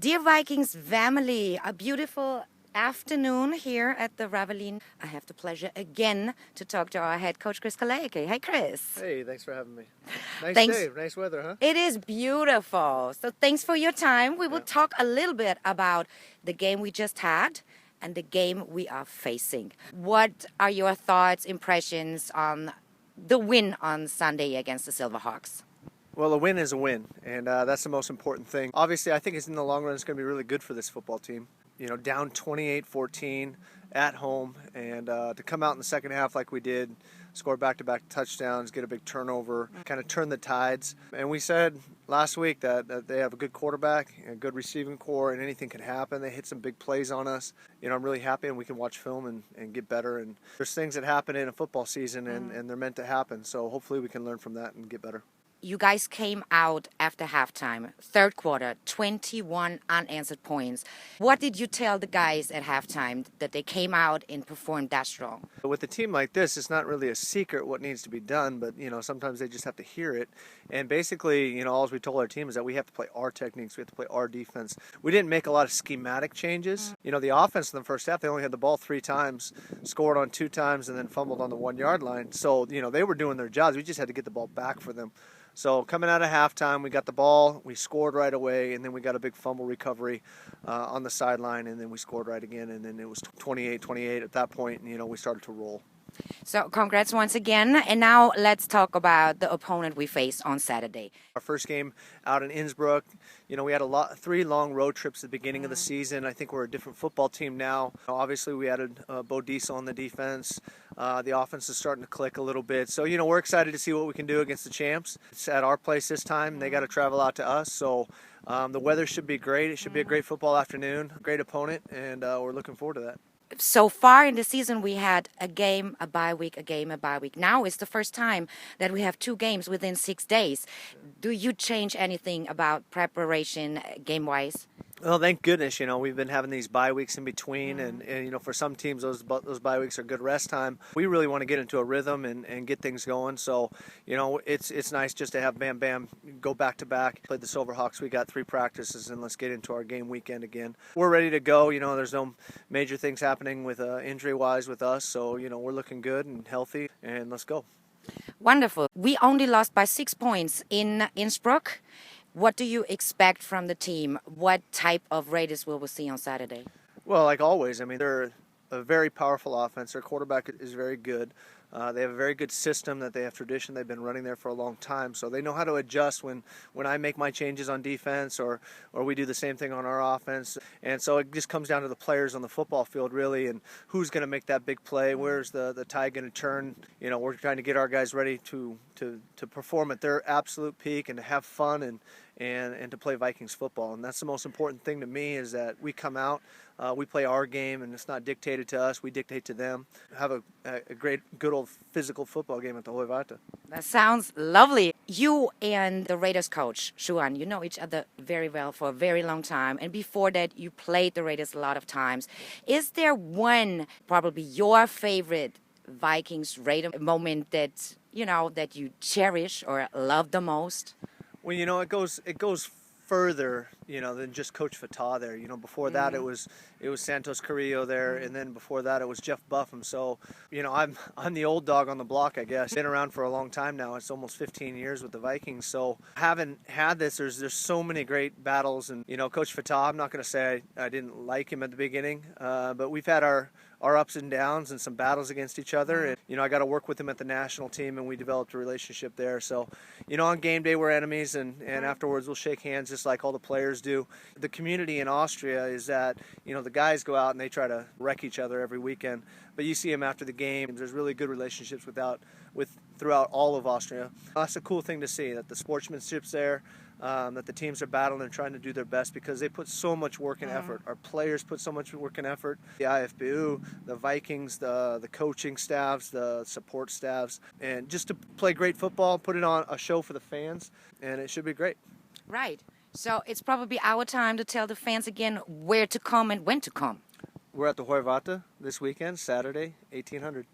Dear Vikings family, a beautiful afternoon here at the Ravelin. I have the pleasure again to talk to our head coach, Chris Calaycay. Hey, Chris. Hey, thanks for having me. Nice Thanks. day, nice weather, huh? It is beautiful. So thanks for your time. We will talk a little bit about the game we just had and the game we are facing. What are your thoughts, impressions on the win on Sunday against the Silverhawks? Well, a win is a win, and that's the most important thing. Obviously, I think it's in the long run, it's going to be really good for this football team. You know, down 28-14 at home, and to come out in the second half like we did, score back-to-back touchdowns, get a big turnover, kind of turn the tides. And we said last week that they have a good quarterback, a good receiving core, and anything can happen. They hit some big plays on us. You know, I'm really happy, and we can watch film and get better. And there's things that happen in a football season, and they're meant to happen. So hopefully we can learn from that and get better. You guys came out after halftime, third quarter, 21 unanswered points. What did you tell the guys at halftime that they came out and performed that strong? With a team like this, it's not really a secret what needs to be done, but, you know, sometimes they just have to hear it. And basically, you know, all we told our team is that we have to play our techniques, we have to play our defense. We didn't make a lot of schematic changes. You know, the offense in the first half, they only had the ball 3 times, scored on 2 times, and then fumbled on the 1-yard line. So, you know, they were doing their jobs. We just had to get the ball back for them. So coming out of halftime, we got the ball, we scored right away, and then we got a big fumble recovery on the sideline, and then we scored right again, and then it was 28-28 at that point, and, you know, we started to roll. So congrats once again, and now let's talk about the opponent we faced on Saturday. Our first game out in Innsbruck, you know, we had 3 long road trips at the beginning of the season. I think we're a different football team now. Obviously, we added Bo Diesel on the defense. The offense is starting to click a little bit. So, you know, we're excited to see what we can do against the champs. It's at our place this time. They got to travel out to us. So the weather should be great. It should be a great football afternoon, great opponent, and we're looking forward to that. So far in the season, we had a game, a bye week, a game, a bye week. Now it's the first time that we have 2 games within 6 days. Do you change anything about preparation game-wise? Well, thank goodness, you know, we've been having these bye weeks in between, and you know, for some teams, those bye weeks are good rest time. We really want to get into a rhythm and get things going. So, you know, it's nice just to have Bam go back-to-back. Played the Silverhawks, we got 3 practices, and let's get into our game weekend again. We're ready to go. You know, there's no major things happening with injury-wise with us, so, you know, we're looking good and healthy, and let's go. Wonderful. We only lost by 6 points in Innsbruck. What do you expect from the team? What type of Raiders will we see on Saturday? Well, like always, I mean, they're a very powerful offense. Their quarterback is very good. They have a very good system that they have tradition. They've been running there for a long time, so they know how to adjust when I make my changes on defense or we do the same thing on our offense. And so it just comes down to the players on the football field, really, and who's going to make that big play. Where's the tide going to turn? You know, we're trying to get our guys ready to perform at their absolute peak and to have fun and to play Vikings football. And that's the most important thing to me, is that we come out, we play our game, and it's not dictated to us. We dictate to them. Have a great, good old physical football game at the Horvata. That sounds lovely. You and the Raiders coach, Shuan, you know each other very well for a very long time. And before that, you played the Raiders a lot of times. Is there one, probably your favorite Vikings Raider moment that, you know, that you cherish or love the most? Well, you know, it goes further, you know, than just Coach Fatah there. You know, before that it was Santos Carrillo there, and then before that it was Jeff Buffum. So, you know, I'm the old dog on the block, I guess. Been around for a long time now. It's almost 15 years with the Vikings. So, haven't had this. There's so many great battles, and you know, Coach Fatah, I'm not going to say I didn't like him at the beginning, but we've had our ups and downs and some battles against each other. And, you know, I got to work with him at the national team, and we developed a relationship there. So, you know, on game day we're enemies, and afterwards we'll shake hands just like all the players do. The community in Austria is that, you know, the guys go out and they try to wreck each other every weekend, but you see them after the game. There's really good relationships throughout all of Austria. That's a cool thing to see, that the sportsmanship's there. That the teams are battling and trying to do their best, because they put so much work and effort. Our players put so much work and effort. The IFBU, the Vikings, the coaching staffs, the support staffs, and just to play great football, put it on a show for the fans, and it should be great. Right. So it's probably our time to tell the fans again where to come and when to come. We're at the Horvata this weekend, Saturday, 1800.